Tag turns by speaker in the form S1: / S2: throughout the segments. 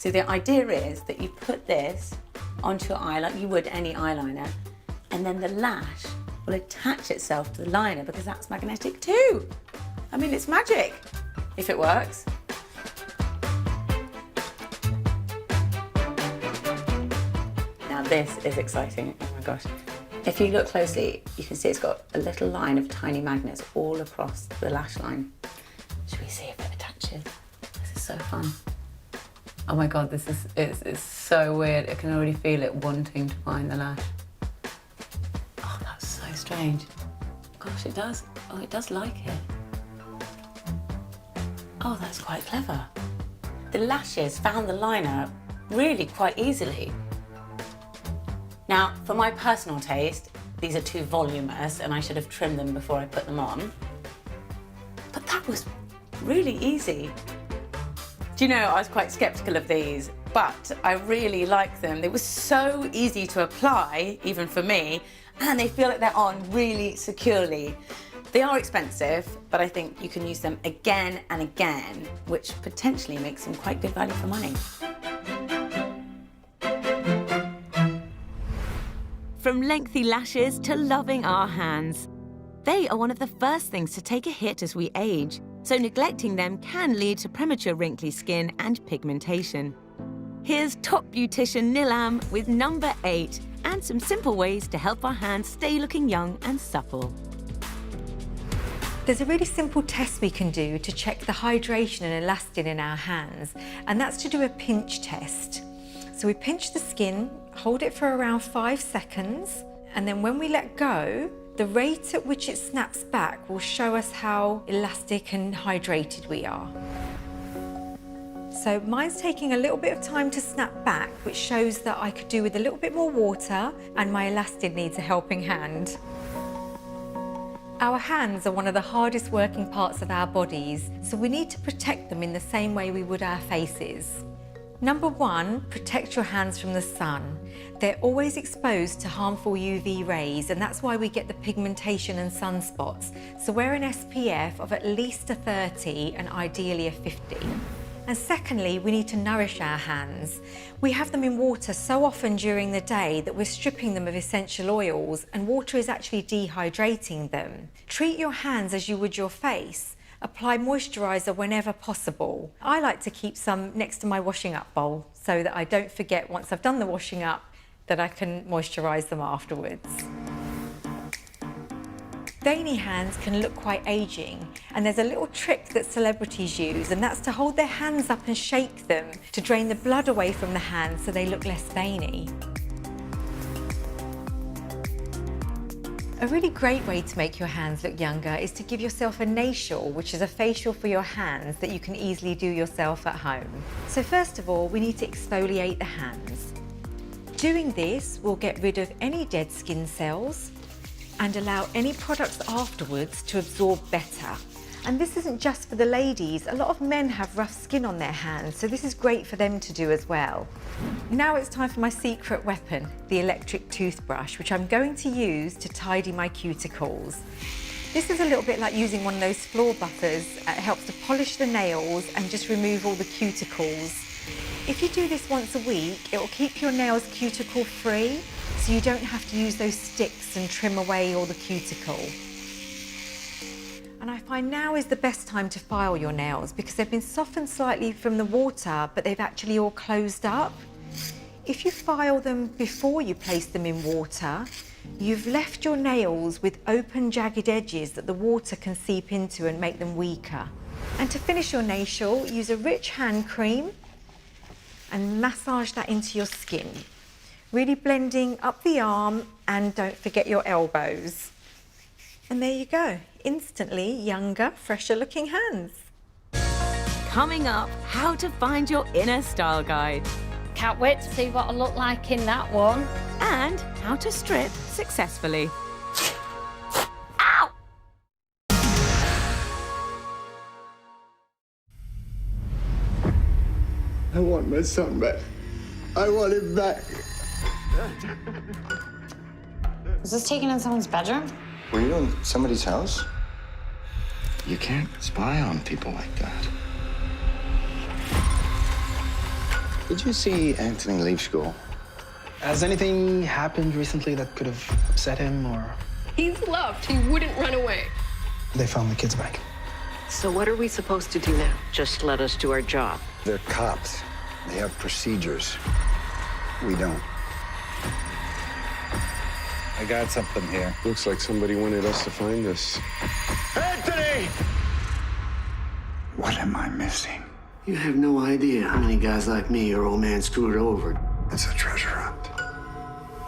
S1: So the idea is that you put this onto your eye like you would any eyeliner, and then the lash will attach itself to the liner because that's magnetic too. I mean, it's magic, if it works. Now this is exciting, oh my gosh. If you look closely, you can see it's got a little line of tiny magnets all across the lash line. Should we see if it attaches? This is so fun. Oh my God, it's so weird. I can already feel it wanting to find the lash. Oh, that's so strange. Gosh, it does. Oh, it does like it. Oh, that's quite clever. The lashes found the liner really quite easily. Now, for my personal taste, these are too voluminous and I should have trimmed them before I put them on. But that was really easy. Do you know, I was quite skeptical of these, but I really like them. They were so easy to apply, even for me, and they feel like they're on really securely. They are expensive, but I think you can use them again and again, which potentially makes them quite good value for money.
S2: From lengthy lashes to loving our hands. They are one of the first things to take a hit as we age, so neglecting them can lead to premature wrinkly skin and pigmentation. Here's top beautician Nilam with number 8 and some simple ways to help our hands stay looking young and supple.
S3: There's a really simple test we can do to check the hydration and elastin in our hands, and that's to do a pinch test. So we pinch the skin, hold it for around 5 seconds, and then when we let go, the rate at which it snaps back will show us how elastic and hydrated we are. So mine's taking a little bit of time to snap back, which shows that I could do with a little bit more water, and my elastin needs a helping hand. Our hands are one of the hardest working parts of our bodies, so we need to protect them in the same way we would our faces. Number 1, protect your hands from the sun. They're always exposed to harmful UV rays, and that's why we get the pigmentation and sunspots. So wear an SPF of at least a 30 and ideally a 50. And secondly, we need to nourish our hands. We have them in water so often during the day that we're stripping them of essential oils, and water is actually dehydrating them. Treat your hands as you would your face. Apply moisturiser whenever possible. I like to keep some next to my washing up bowl so that I don't forget once I've done the washing up that I can moisturise them afterwards. Dainty hands can look quite ageing, and there's a little trick that celebrities use, and that's to hold their hands up and shake them to drain the blood away from the hands so they look less veiny. A really great way to make your hands look younger is to give yourself a nasal, which is a facial for your hands that you can easily do yourself at home. So first of all, we need to exfoliate the hands. Doing this will get rid of any dead skin cells and allow any products afterwards to absorb better. And this isn't just for the ladies. A lot of men have rough skin on their hands, so this is great for them to do as well. Now it's time for my secret weapon, the electric toothbrush, which I'm going to use to tidy my cuticles. This is a little bit like using one of those floor buffers. It helps to polish the nails and just remove all the cuticles. If you do this once a week, it will keep your nails cuticle free, so you don't have to use those sticks and trim away all the cuticle. And I find now is the best time to file your nails because they've been softened slightly from the water, but they've actually all closed up. If you file them before you place them in water, you've left your nails with open, jagged edges that the water can seep into and make them weaker. And to finish your nasal, use a rich hand cream and massage that into your skin, really blending up the arm, and don't forget your elbows. And there you go, instantly younger, fresher looking hands.
S2: Coming up, how to find your inner style guide.
S4: Can't wait to see what I look like in that one.
S2: And how to strip successfully.
S4: Ow!
S5: I want my son back. I want him back.
S6: Is this taken in someone's bedroom?
S5: Were you in somebody's house? You can't spy on people like that. Did you see Anthony leave school?
S7: Has anything happened recently that could have upset him, or...?
S8: He's loved. He wouldn't run away.
S7: They found the kids back.
S9: So what are we supposed to do now? Just let us do our job.
S5: They're cops. They have procedures. We don't.
S10: I got something here. Looks like somebody wanted us to find this.
S5: Anthony! What am I missing?
S11: You have no idea how many guys like me your old man screwed over.
S5: It's a treasure hunt.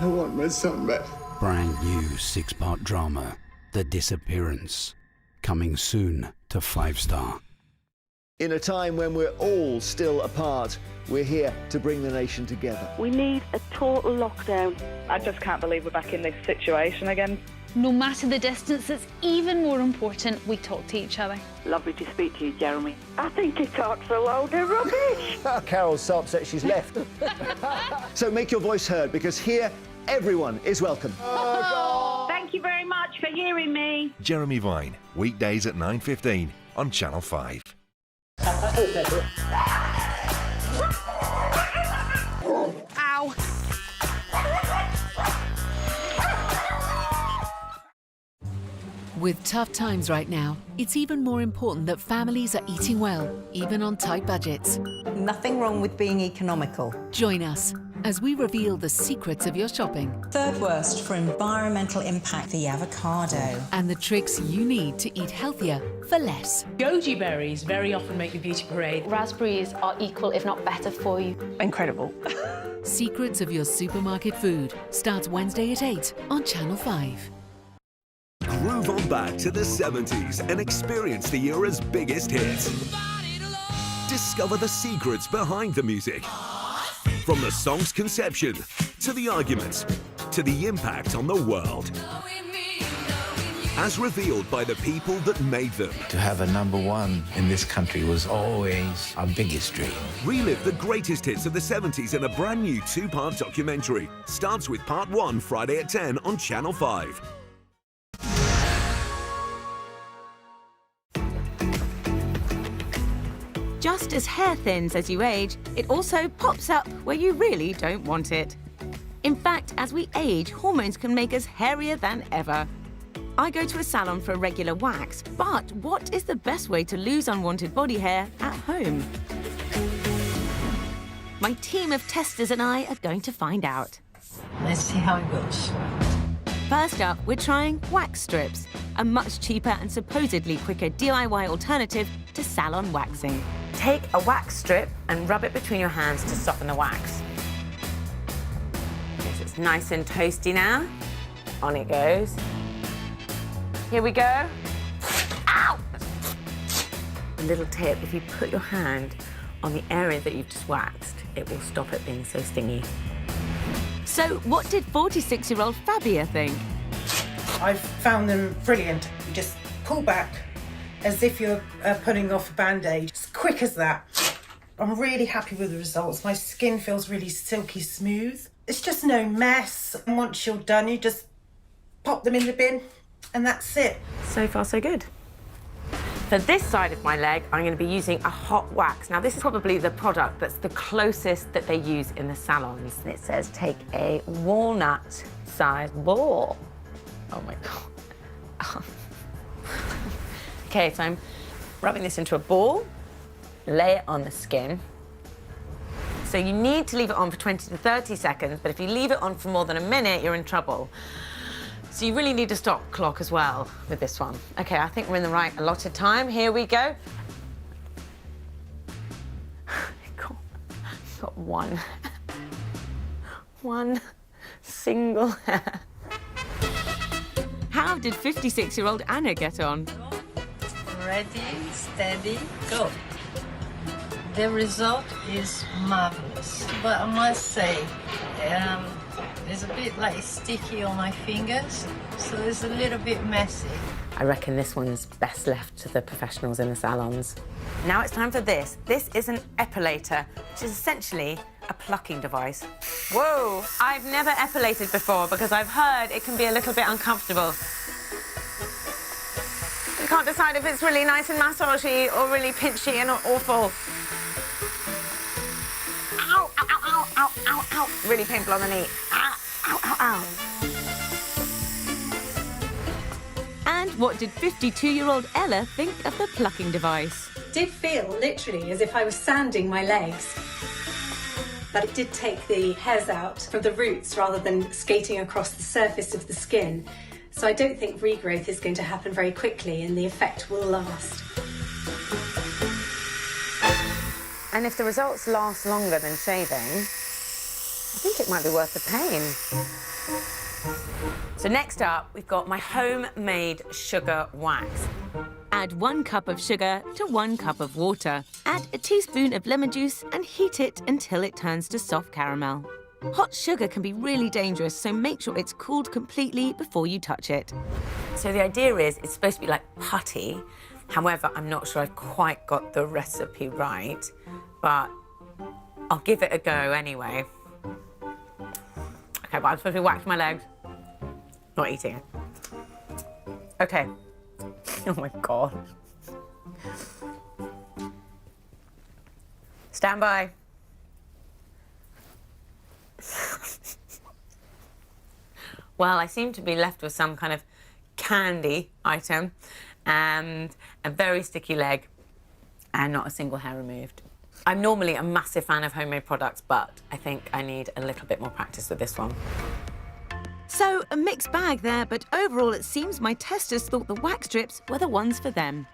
S5: I want my son back.
S12: Brand new 6-part drama, The Disappearance. Coming soon to 5-Star.
S13: In a time when we're all still apart, we're here to bring the nation together.
S14: We need a total lockdown. I just can't believe we're back in this situation again.
S15: No matter the distance, it's even more important we talk to each other.
S14: Lovely to speak to you, Jeremy. I think he talks a load of rubbish.
S13: Carol's so upset she's left. So make your voice heard, because here, everyone is welcome.
S14: Thank you very much for hearing me.
S16: Jeremy Vine, weekdays at 9:15 on Channel 5.
S15: Ow!
S17: With tough times right now, it's even more important that families are eating well, even on tight budgets.
S18: Nothing wrong with being economical.
S17: Join us as we reveal the secrets of your shopping.
S18: Third worst for environmental impact, the avocado.
S17: And the tricks you need to eat healthier for less.
S19: Goji berries very often make the beauty parade.
S15: Raspberries are equal, if not better, for you.
S19: Incredible.
S17: Secrets of your supermarket food starts Wednesday at 8 on Channel 5.
S20: Groove on back to the 70s and experience the era's biggest hits. Discover the secrets behind the music. From the song's conception, to the arguments, to the impact on the world. As revealed by the people that made them.
S21: To have a #1 in this country was always our biggest dream.
S20: Relive the greatest hits of the 70s in a brand new 2-part documentary. Starts with part 1 Friday at 10 on Channel 5.
S2: Just as hair thins as you age, it also pops up where you really don't want it. In fact, as we age, hormones can make us hairier than ever. I go to a salon for a regular wax, but what is the best way to lose unwanted body hair at home? My team of testers and I are going to find out.
S18: Let's see how it goes.
S2: First up, we're trying wax strips, a much cheaper and supposedly quicker DIY alternative to salon waxing.
S1: Take a wax strip and rub it between your hands to soften the wax. Yes, it's nice and toasty now. On it goes. Here we go. Ow! A little tip, if you put your hand on the area that you've just waxed, it will stop it being so stingy.
S2: So what did 46-year-old Fabia think?
S19: I've found them brilliant. You just pull back as if you're putting off a Band-Aid. As quick as that. I'm really happy with the results. My skin feels really silky smooth. It's just no mess. And once you're done, you just pop them in the bin and that's it.
S1: So far, so good. For this side of my leg, I'm going to be using a hot wax. Now, this is probably the product that's the closest that they use in the salons. And it says take a walnut-sized ball. Oh, my God. Okay, so I'm rubbing this into a ball, lay it on the skin. So you need to leave it on for 20 to 30 seconds, but if you leave it on for more than a minute, you're in trouble. So you really need a stop clock as well with this one. Okay, I think we're in the right allotted time. Here we go. Got one single hair.
S2: How did 56-year-old Anna get on?
S22: Ready, steady, go. The result is marvelous, but I must say, it's a bit like sticky on my fingers, so it's a little bit messy.
S1: I reckon this one's best left to the professionals in the salons. Now it's time for this. This is an epilator, which is essentially a plucking device. Whoa! I've never epilated before because I've heard it can be a little bit uncomfortable. You can't decide if it's really nice and massagey or really pinchy and awful. Ow! ow, ow, ow. Really painful on the knee. Ow, ow, ow, ow.
S2: And what did 52-year-old Ella think of the plucking device?
S3: It did feel literally as if I was sanding my legs. But it did take the hairs out from the roots rather than skating across the surface of the skin. So I don't think regrowth is going to happen very quickly and the effect will last.
S1: And if the results last longer than shaving, I think it might be worth the pain. So next up, we've got my homemade sugar wax.
S2: Add 1 cup of sugar to 1 cup of water. Add a teaspoon of lemon juice and heat it until it turns to soft caramel. Hot sugar can be really dangerous, so make sure it's cooled completely before you touch it.
S1: So the idea is it's supposed to be like putty. However, I'm not sure I've quite got the recipe right, but I'll give it a go anyway. Okay, but I'm supposed to be waxing my legs, not eating it. Okay. Oh my God. Stand by. Well, I seem to be left with some kind of candy item and a very sticky leg and not a single hair removed. I'm normally a massive fan of homemade products, but I think I need a little bit more practice with this one.
S2: So, a mixed bag there, but overall it seems my testers thought the wax strips were the ones for them.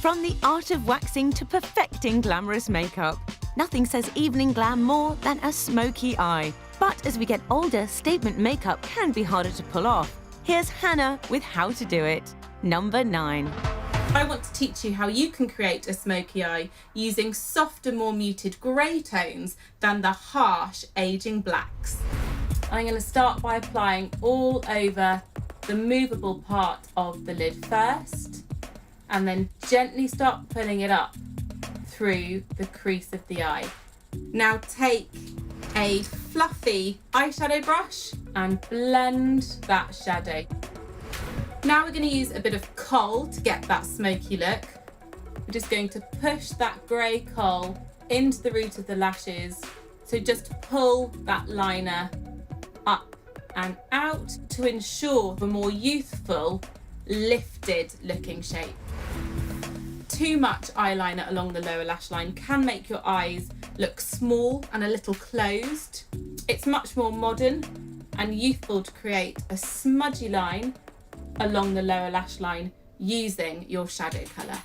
S2: From the art of waxing to perfecting glamorous makeup, nothing says evening glam more than a smoky eye. But as we get older, statement makeup can be harder to pull off. Here's Hannah with how to do it. Number 9.
S4: I want to teach you how you can create a smoky eye using softer, more muted grey tones than the harsh, ageing blacks. I'm going to start by applying all over the movable part of the lid first, and then gently start pulling it up through the crease of the eye. Now take a fluffy eyeshadow brush and blend that shadow. Now we're going to use a bit of kohl to get that smoky look. We're just going to push that grey kohl into the root of the lashes. So just pull that liner up and out to ensure a more youthful, lifted looking shape. Too much eyeliner along the lower lash line can make your eyes look small and a little closed. It's much more modern and youthful to create a smudgy line along the lower lash line using your shadow colour.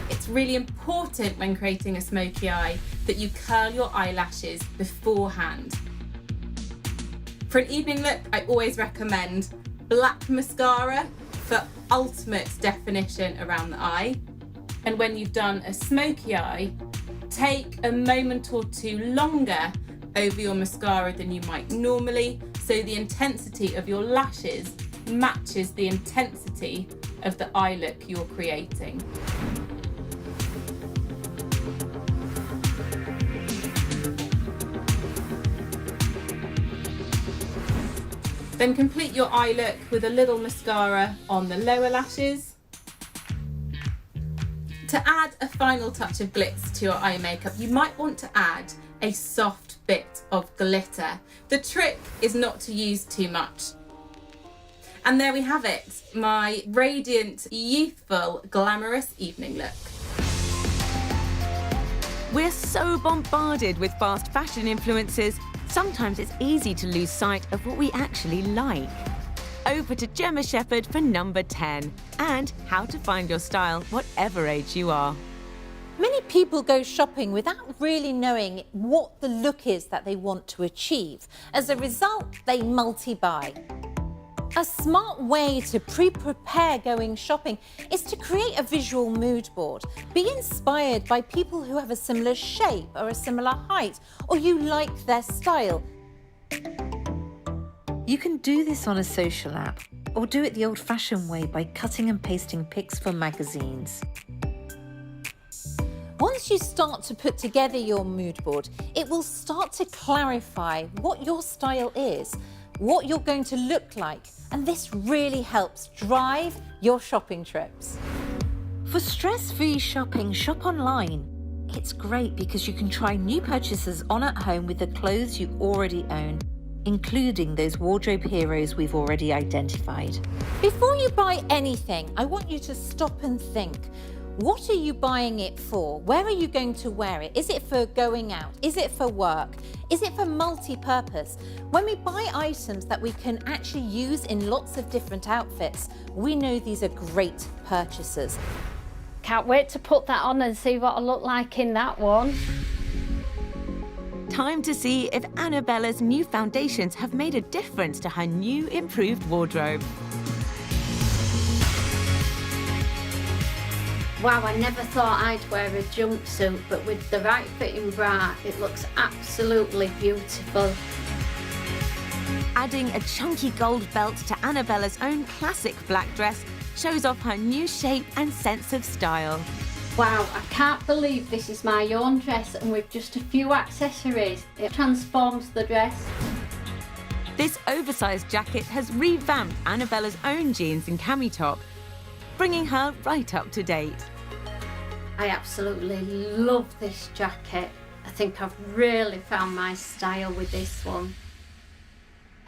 S4: It's really important when creating a smoky eye that you curl your eyelashes beforehand. For an evening look, I always recommend black mascara for ultimate definition around the eye. And when you've done a smoky eye, take a moment or two longer over your mascara than you might normally, so the intensity of your lashes matches the intensity of the eye look you're creating. Then complete your eye look with a little mascara on the lower lashes. To add a final touch of glitz to your eye makeup, you might want to add a soft bit of glitter. The trick is not to use too much. And there we have it, my radiant, youthful, glamorous evening look.
S2: We're so bombarded with fast fashion influences, sometimes it's easy to lose sight of what we actually like. Over to Gemma Shepherd for number 10, and how to find your style whatever age you are.
S23: Many people go shopping without really knowing what the look is that they want to achieve. As a result, they multi-buy. A smart way to pre-prepare going shopping is to create a visual mood board. Be inspired by people who have a similar shape or a similar height, or you like their style.
S24: You can do this on a social app, or do it the old-fashioned way by cutting and pasting pics from magazines.
S23: Once you start to put together your mood board, it will start to clarify what your style is, what you're going to look like, and this really helps drive your shopping trips.
S24: For stress-free shopping, shop online. It's great because you can try new purchases on at home with the clothes you already own, including those wardrobe heroes we've already identified.
S23: Before you buy anything, I want you to stop and think. What are you buying it for? Where are you going to wear it? Is it for going out? Is it for work? Is it for multi-purpose? When we buy items that we can actually use in lots of different outfits, we know these are great purchases.
S6: Can't wait to put that on and see what I look like in that one.
S2: Time to see if Annabella's new foundations have made a difference to her new improved wardrobe.
S6: Wow, I never thought I'd wear a jumpsuit, but with the right fitting bra, it looks absolutely beautiful.
S2: Adding a chunky gold belt to Annabella's own classic black dress shows off her new shape and sense of style.
S6: Wow, I can't believe this is my own dress, and with just a few accessories, it transforms the dress.
S2: This oversized jacket has revamped Annabella's own jeans and cami top, bringing her right up to date.
S6: I absolutely love this jacket. I think I've really found my style with this one.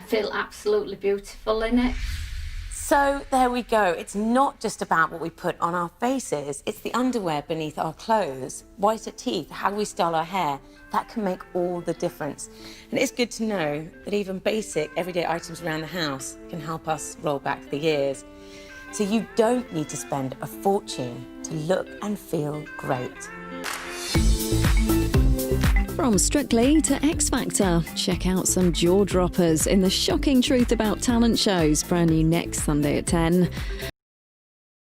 S6: I feel absolutely beautiful in it.
S1: So there we go. It's not just about what we put on our faces. It's the underwear beneath our clothes, whiter teeth, how we style our hair. That can make all the difference. And it's good to know that even basic everyday items around the house can help us roll back the years. So you don't need to spend a fortune to look and feel great.
S7: From Strictly to X Factor, check out some jaw droppers in the Shocking Truth About Talent shows, brand new next Sunday at 10.